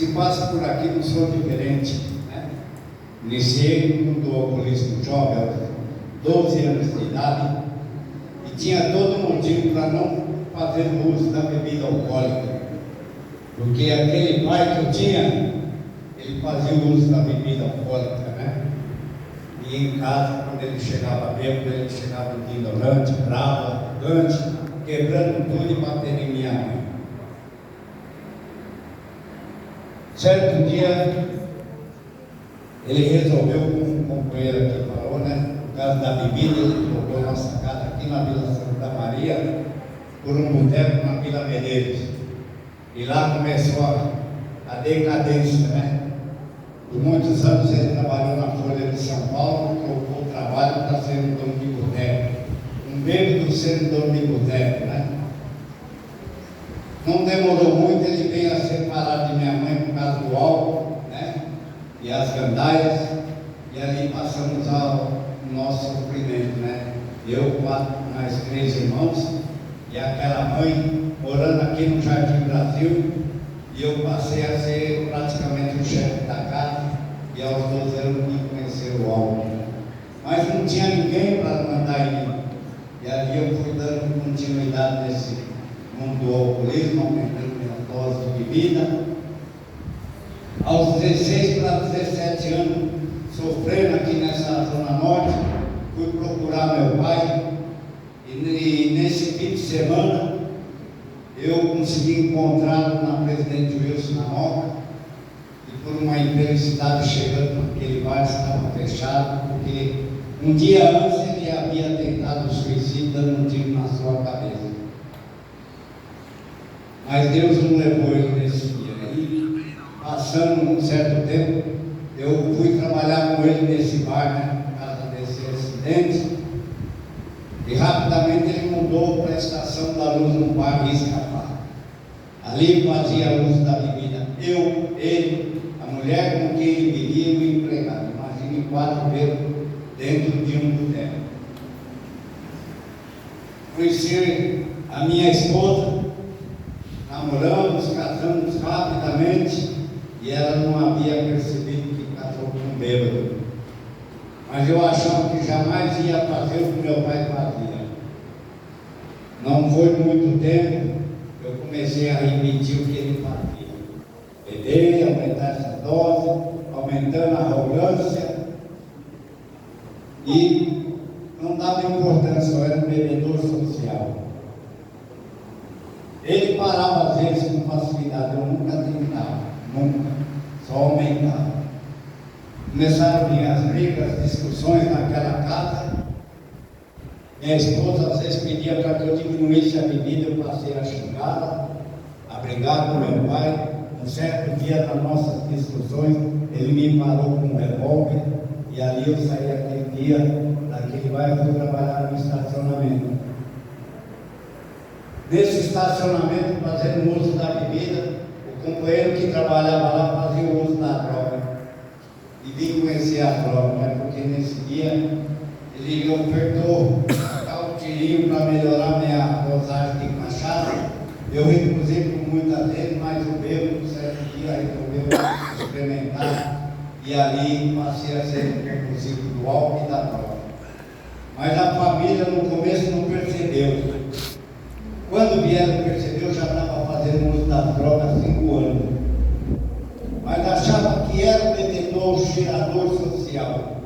Se passa por aqui, não sou diferente, né? Iniciei no mundo alcoolismo jovem, aos 12 anos de idade, e tinha todo motivo para não fazer uso da bebida alcoólica, porque aquele pai que eu tinha, ele fazia uso da bebida alcoólica, né? E em casa, quando ele chegava bêbado, ele chegava ignorante, bravo, arrogante, quebrando tudo e batendo em minha mãe. Certo dia, ele resolveu, como o companheiro aqui falou, né? Por causa da bebida, ele trocou nossa casa aqui na Vila Santa Maria por um boteco na Vila Medeiros. E lá começou a decadência, né? Por muitos anos ele trabalhou na Folha de São Paulo, trocou o trabalho para ser um dono de boteco. Um bêbado sendo dono de boteco, né? Não demorou muito, ele veio a separar de minha mãe por causa do álcool, né? E as gandaias, e ali passamos ao nosso sofrimento, né? Eu, mais 3 irmãos, e aquela mãe morando aqui no Jardim Brasil, e eu passei a ser praticamente o chefe da casa, e aos 12 anos me conhecer o álcool. Mas não tinha ninguém para mandar em mim, e ali eu fui dando continuidade nesse mundo do alcoolismo, aumentando minha dose de vida. Aos 16 para 17 anos, sofrendo aqui nessa Zona Norte, fui procurar meu pai, e nesse fim de semana, eu consegui encontrá-lo na Presidente Wilson na Moca, e por uma infelicidade chegando naquele bar estava fechado, porque um dia antes ele havia tentado suicídio dando um tiro na sua cabeça. Mas Deus não levou ele nesse dia. E passando um certo tempo, eu fui trabalhar com ele nesse bar, né, por causa desse acidente, e rapidamente ele mudou para a estação da luz no bar Riscapá. Ali fazia uso da bebida. Eu, ele, a mulher com quem ele vivia e o empregado. Imagine 4 vezes dentro de um boteco. Conheci a minha esposa, namoramos, casamos rapidamente, e ela não havia percebido que casou com um bêbado. Mas eu achava que jamais ia fazer o que meu pai fazia. Não foi muito tempo, eu comecei a repetir o que ele fazia. Beber, aumentar essa dose, aumentando a arrogância, e não dava importância, eu era um bebedor social. Ele parava às vezes com facilidade, eu nunca tentava, nunca, só aumentava. Começaram a vir as brigas, as discussões naquela casa. Minha esposa às vezes pedia para que eu diminuísse a bebida, eu passei a xingá-la, a brigar com meu pai. Um certo dia, nas nossas discussões, ele me parou com um revólver, e ali eu saí aquele dia daquele bairro, fui trabalhar no estacionamento. Nesse estacionamento, fazendo uso da bebida, o companheiro que trabalhava lá fazia o uso da droga. E vim conhecer a droga, né? Porque nesse dia ele me ofertou um tirinho para melhorar minha dosagem de cachaça. Eu inclusive com muitas vezes, mas o bêbado, certo dia, resolveu experimentar, e ali passei a ser compulsivo do álcool e da droga. Mas a família no começo não percebeu. Quando vieram perceber, eu já estava fazendo uso das drogas há 5 anos. Mas achava que era o bebedor, o cheirador social.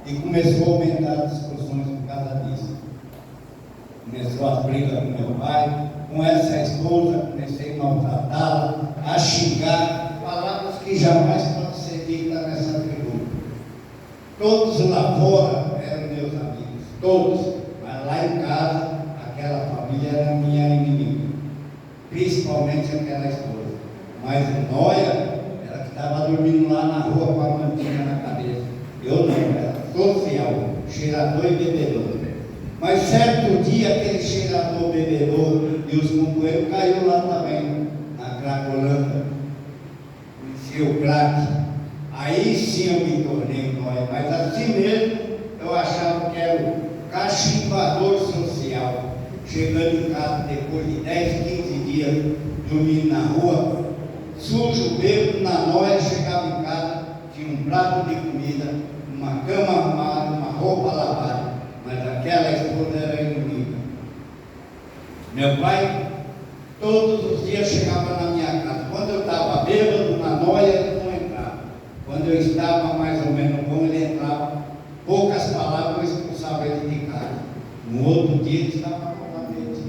E começou a aumentar as discussões por causa disso. Começou as brigas com meu pai, com essa esposa, comecei a maltratá-la, a xingar, palavras que jamais podem ser ditas nessa tribuna. Todos lá fora eram meus amigos, todos, mas lá em casa, aquela família era minha inimiga, principalmente aquela esposa. Mas o Noia, ela que estava dormindo lá na rua com a mantinha na cabeça. Eu não, era social, cheirador e bebedor. Mas certo dia, aquele cheirador, bebedor e os companheiros caiu lá também, na Cracolândia. Conheci o crack. Aí sim eu me tornei um Noia, mas assim mesmo eu achava que era o cachimbador social, chegando em casa depois de 10, 15 dias dormindo na rua, sujo, bêbado, na noia, chegava em casa, tinha um prato de comida, uma cama arrumada, uma roupa lavada, mas aquela esposa era inimiga. Meu pai, todos os dias chegava na minha casa. Quando eu estava bêbado, na noia, ele não entrava. Quando eu estava mais ou menos bom, ele entrava. Poucas palavras, eu expulsava ele de casa. No outro dia, ele estava novamente.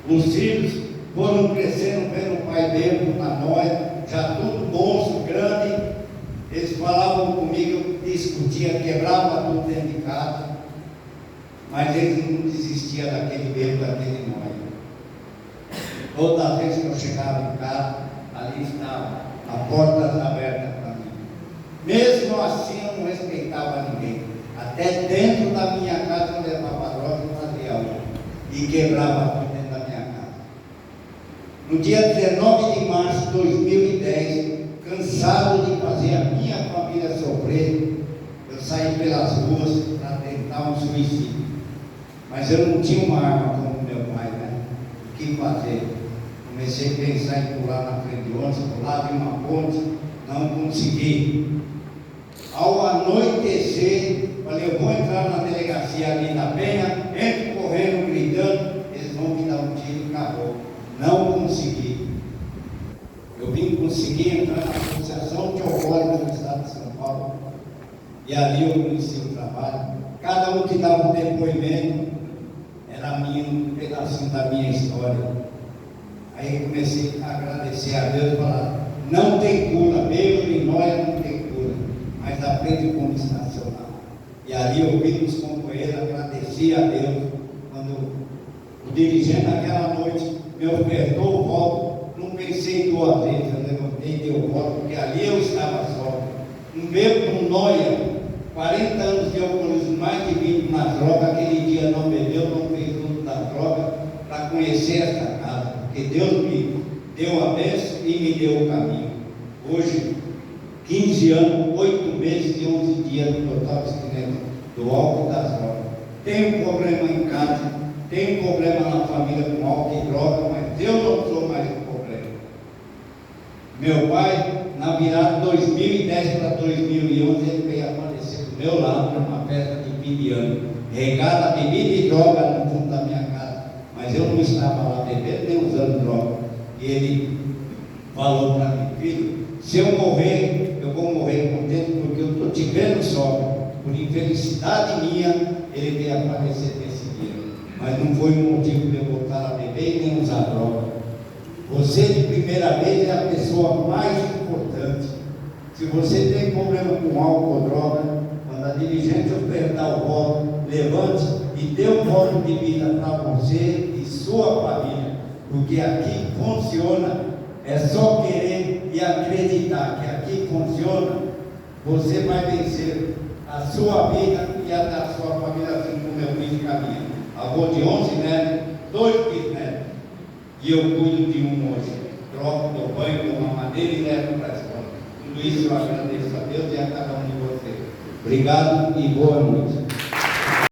Os filhos foram crescendo, vendo o pai bêbado na noia, já tudo monstro, grande. Eles falavam comigo, eu discutia, quebrava tudo dentro de casa. Mas eles não desistiam daquele bêbado, daquele noia. Toda vez que eu chegava em casa, ali estava, as portas abertas para mim. Mesmo assim, eu não respeitava ninguém. Até dentro da minha casa, eu levava droga e fazia algo. E quebrava tudo dentro da minha casa. No dia 19 de março de 2010, cansado de fazer a minha família sofrer, eu saí pelas ruas para tentar um suicídio. Mas eu não tinha uma arma como meu pai, né? O que fazer? Comecei a pensar em pular na frente de ônibus, pular de uma ponte, não consegui. Ao anoitecer, falei, eu vou entrar na delegacia ali da Penha, entro correndo, gritando, eles vão me dar um tiro e acabou. Não consegui. Eu vim conseguir entrar na Associação de Alcoólicos do Estado de São Paulo, e ali eu conheci o trabalho. Cada um que dava um depoimento, era um pedacinho da minha história. Aí comecei a agradecer a Deus, falar, não tem cura, bêbado e noia não tem cura, mas aprende como estacionar. E ali eu vi nos companheiros, agradeci a Deus, quando o dirigente naquela noite me ofertou o voto, não pensei duas vezes, eu levantei e dei o voto, porque ali eu estava só. Um bêbado, um noia, 40 anos de alcoolismo, mais de 20 na droga, aquele dia não bebeu, não fez uso da droga, para conhecer essa casa. Porque Deus me deu a bênção e me deu o caminho. Hoje, 15 anos, 8 meses e 11 dias no total abstinência do álcool e das drogas. Tenho um problema em casa, tenho um problema na família com álcool e droga, mas eu não sou mais o problema. Meu pai, na virada de 2010 para 2011, ele veio a falecer do meu lado numa festa de fim de ano, regada de bebida e droga no fundo da minha casa. Mas eu não estava lá bebendo nem usando droga. E ele falou para mim, filho, se eu morrer, eu vou morrer contente, porque eu estou te vendo só. Por infelicidade minha, ele veio a falecer nesse dia. Mas não foi um motivo de eu voltar a beber e nem usar droga. Você de primeira vez é a pessoa mais importante. Se você tem problema com álcool ou droga, quando a dirigente ofertar o voto, levante e dê um voto de vida para você e sua família, porque aqui funciona, é só querer e acreditar que aqui funciona, você vai vencer a sua vida e a da sua família, assim como eu fiz caminho. Avô de 11 netos, 2 bisnetos, e eu cuido de um hoje, troco, dou banho, dou uma madeira e levo para a escola. Tudo isso eu agradeço a Deus e a cada um de vocês. Obrigado e boa noite.